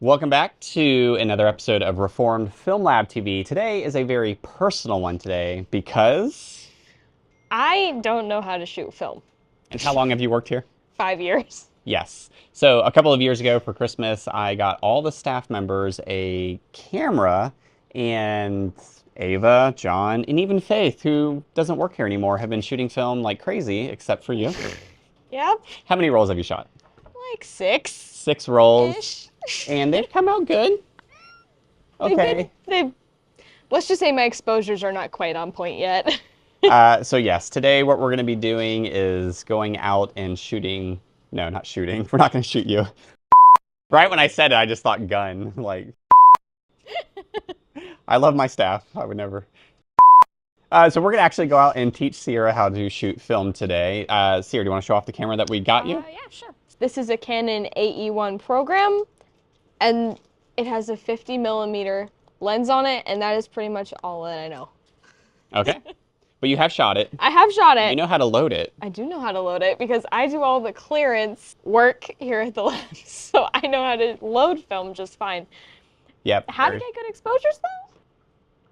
Welcome back to another episode of Reformed Film Lab TV. Today is a very personal one today because... I don't know how to shoot film. And how long have you worked here? 5 years. Yes. So a couple of years ago for Christmas, I got all the staff members a camera, and Ava, John, and even Faith, who doesn't work here anymore, have been shooting film like crazy, except for you. Yep. How many rolls have you shot? Like 6. 6 rolls. Ish. And they've come out good. Okay. Let's just say my exposures are not quite on point yet. So yes, today what we're going to be doing is going out and shooting. No, not shooting. We're not going to shoot you. Right when I said it, I just thought gun. Like, I love my staff. I would never. So we're going to actually go out and teach Sierra how to shoot film today. Sierra, do you want to show off the camera that we got you? Yeah, sure. This is a Canon AE1 program, and it has a 50mm lens on it, and that is pretty much all that I know. Okay. But you have shot it. I have shot it. You know how to load it. I do know how to load it because I do all the clearance work here at the lab, so I know how to load film just fine. Yep. How to get good exposures, though?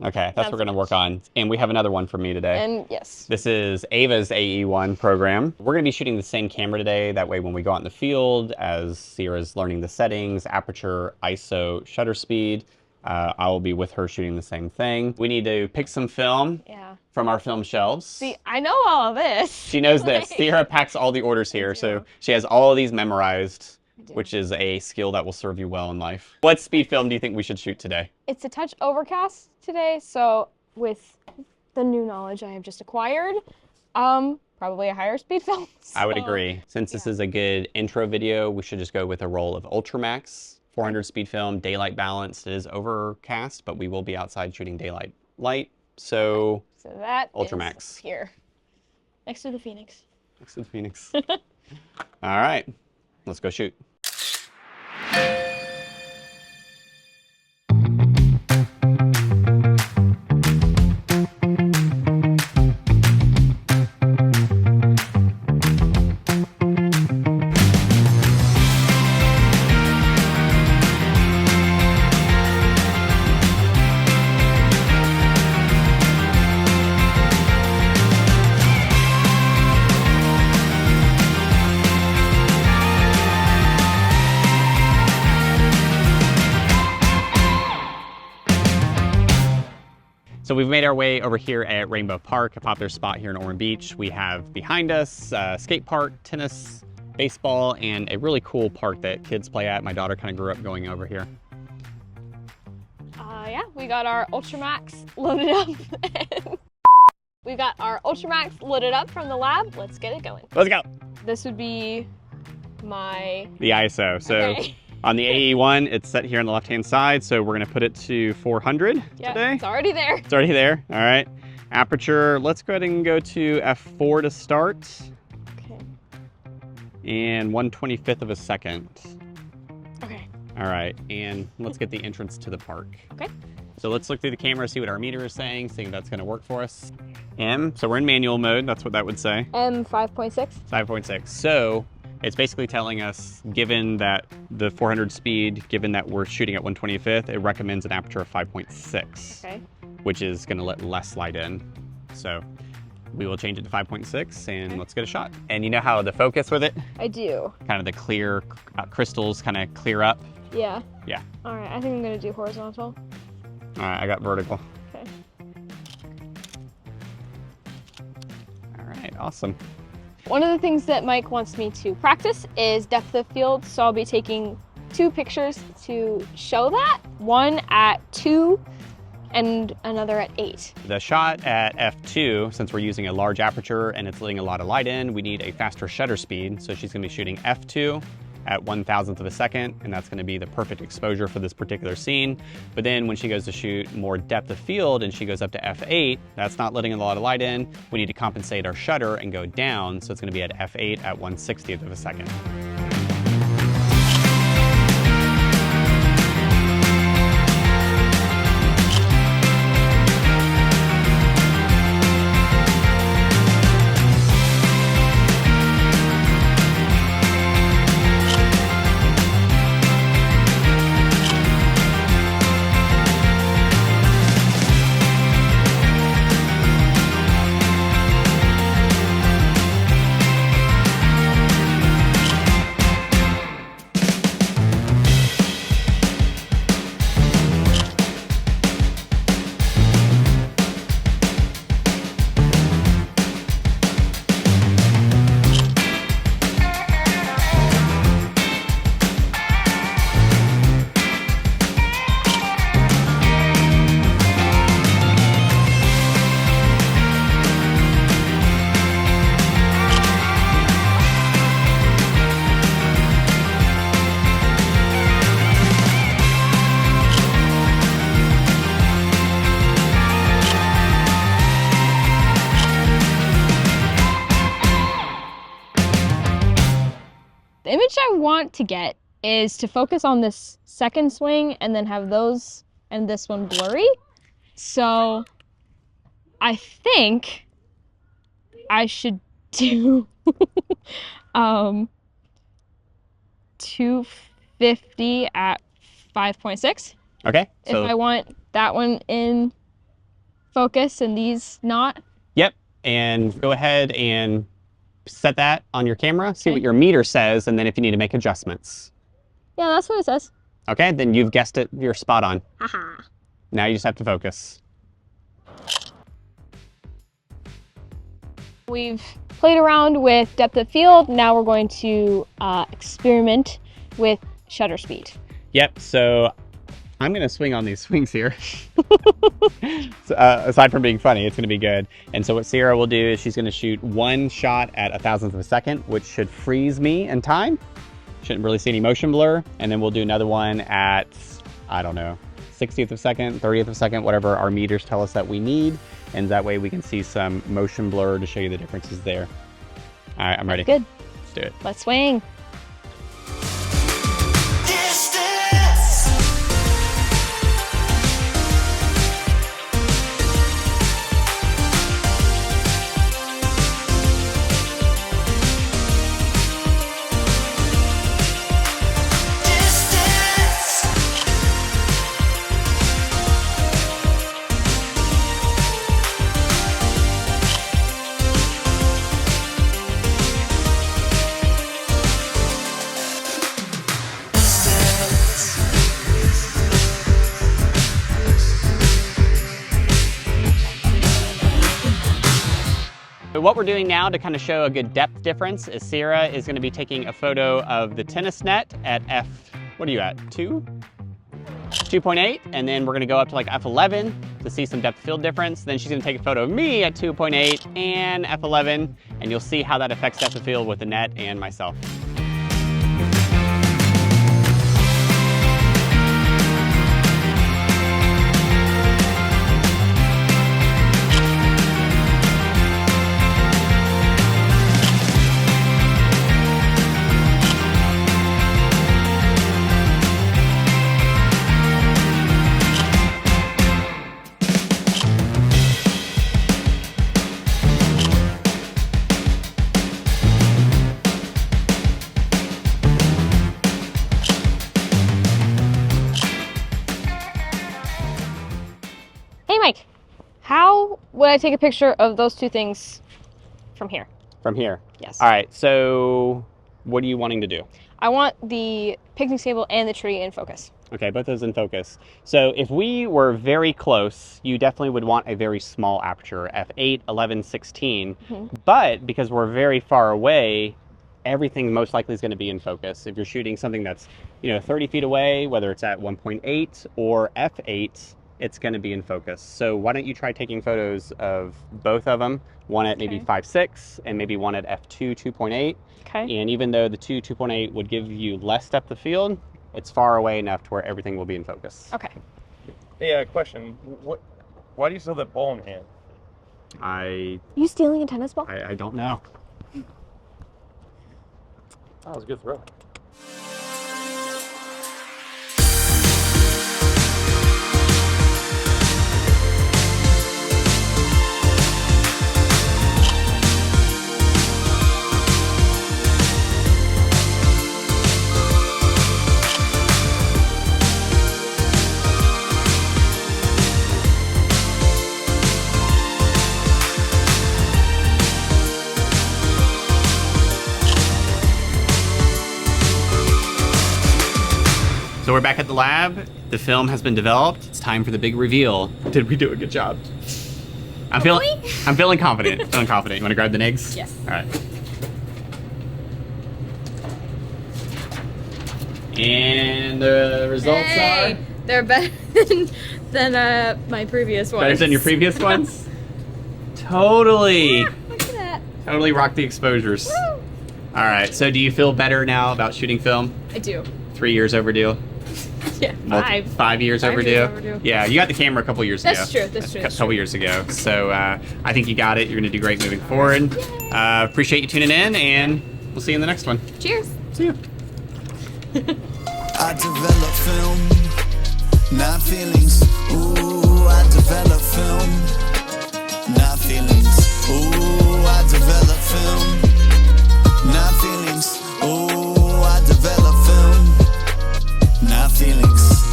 Okay, that's what we're going to work on. And we have another one for me today. And yes. This is Ava's AE1 program. We're going to be shooting the same camera today. That way when we go out in the field, as Sierra's learning the settings, aperture, ISO, shutter speed, I will be with her shooting the same thing. We need to pick some film from our film shelves. See, I know all of this. She knows this. Sierra packs all the orders here, so she has all of these memorized, which is a skill that will serve you well in life. What speed film do you think we should shoot today? It's a touch overcast today, so with the new knowledge I have just acquired, probably a higher speed film. So, I would agree. Since this is a good intro video, we should just go with a roll of Ultramax. 400 speed film, daylight balanced. It is overcast, but we will be outside shooting daylight light. So that Ultramax is here, next to the Phoenix. Next to the Phoenix. All right, let's go shoot. So we've made our way over here at Rainbow Park, a popular spot here in Ormond Beach. We have behind us a skate park, tennis, baseball, and a really cool park that kids play at. My daughter kind of grew up going over here. Yeah, we got our Ultramax loaded up. We got our Ultramax loaded up from the lab. Let's get it going. Let's go. This would be the ISO. So okay. On the AE1, it's set here on the left-hand side, so we're going to put it to 400 today. It's already there. It's already there. All right. Aperture, let's go ahead and go to f4 to start. Okay. And 1/25 of a second. Okay. All right, and let's get the entrance to the park. Okay. So let's look through the camera, see what our meter is saying, see if that's going to work for us. M, so we're in manual mode, that's what that would say. M 5.6. 5.6. So it's basically telling us, given that the 400 speed, given that we're shooting at 1/25, it recommends an aperture of 5.6, okay, which is going to let less light in. So we will change it to 5.6 and let's get a shot. And you know how to focus with it? I do. Kind of the clear crystals kind of clear up. Yeah. Yeah. All right, I think I'm going to do horizontal. All right, I got vertical. Okay. All right, awesome. One of the things that Mike wants me to practice is depth of field, so I'll be taking 2 pictures to show that. One at 2 and another at 8. The shot at f2, since we're using a large aperture and it's letting a lot of light in, we need a faster shutter speed. So she's going to be shooting f2 at 1,000th of a second, and that's going to be the perfect exposure for this particular scene. But then when she goes to shoot more depth of field and she goes up to f8, that's not letting a lot of light in. We need to compensate our shutter and go down, so it's going to be at f8 at 1/60th of a second. want to get is to focus on this second swing and then have those and this one blurry. So I think I should do 250 at 5.6. Okay. If I want that one in focus and these not. Yep. And go ahead and set that on your camera, see what your meter says, and then if you need to make adjustments. Yeah, that's what it says. Okay, then you've guessed it, you're spot on. Haha. Now you just have to focus. We've played around with depth of field. Now we're going to experiment with shutter speed. Yep, so I'm going to swing on these swings here. So, aside from being funny, it's going to be good. And so what Sierra will do is she's going to shoot one shot at 1,000th of a second, which should freeze me in time. Shouldn't really see any motion blur. And then we'll do another one at, I don't know, 60th of a second, 30th of a second, whatever our meters tell us that we need. And that way we can see some motion blur to show you the differences there. All right, I'm ready. Good. Let's do it. Let's swing. So what we're doing now to kind of show a good depth difference is Sierra is going to be taking a photo of the tennis net at what are you at, 2.8, and then we're going to go up to like f11 to see some depth of field difference. Then she's going to take a photo of me at 2.8 and f11, and you'll see how that affects depth of field with the net and myself. Hey Mike, how would I take a picture of those two things from here? From here? Yes. All right, so what are you wanting to do? I want the picnic table and the tree in focus. Okay, both those in focus. So if we were very close, you definitely would want a very small aperture, f8, 11, 16. But because we're very far away, everything most likely is going to be in focus. If you're shooting something that's, 30 feet away, whether it's at 1.8 or f8, it's going to be in focus. So why don't you try taking photos of both of them, one at maybe 5.6 and maybe one at f2, 2.8. Okay. And even though the 2.8 would give you less depth of field, it's far away enough to where everything will be in focus. Okay. Yeah, question. Why do you still have that ball in hand? You stealing a tennis ball? I don't know. That was a good throw. So we're back at the lab. The film has been developed. It's time for the big reveal. Did we do a good job? I'm feeling confident. Feeling confident. You want to grab the NIGs? Yes. All right. And the results are they're better than my previous ones. better than your previous ones. Totally. Yeah, look at that. Totally rocked the exposures. Woo. All right. So do you feel better now about shooting film? I do. 3 years overdue. Yeah, 5. 5 years 5 overdue. years overdue. Yeah, you got the camera a couple years ago. That's true. That's true. A couple years ago. So I think you got it. You're going to do great moving forward. Appreciate you tuning in, and we'll see you in the next one. Cheers. See you. I develop film, not feelings. Ooh, I develop film, not feelings. Ooh, I develop film, not feelings. Ooh, I develop film, not feelings.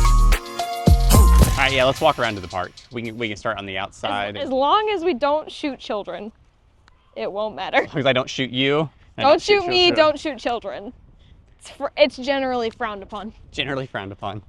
All right, yeah, let's walk around to the park. We can start on the outside. As long as we don't shoot children, it won't matter. As long as I don't shoot you. I Don't shoot me, children. don't shoot children. It's generally frowned upon. Generally frowned upon.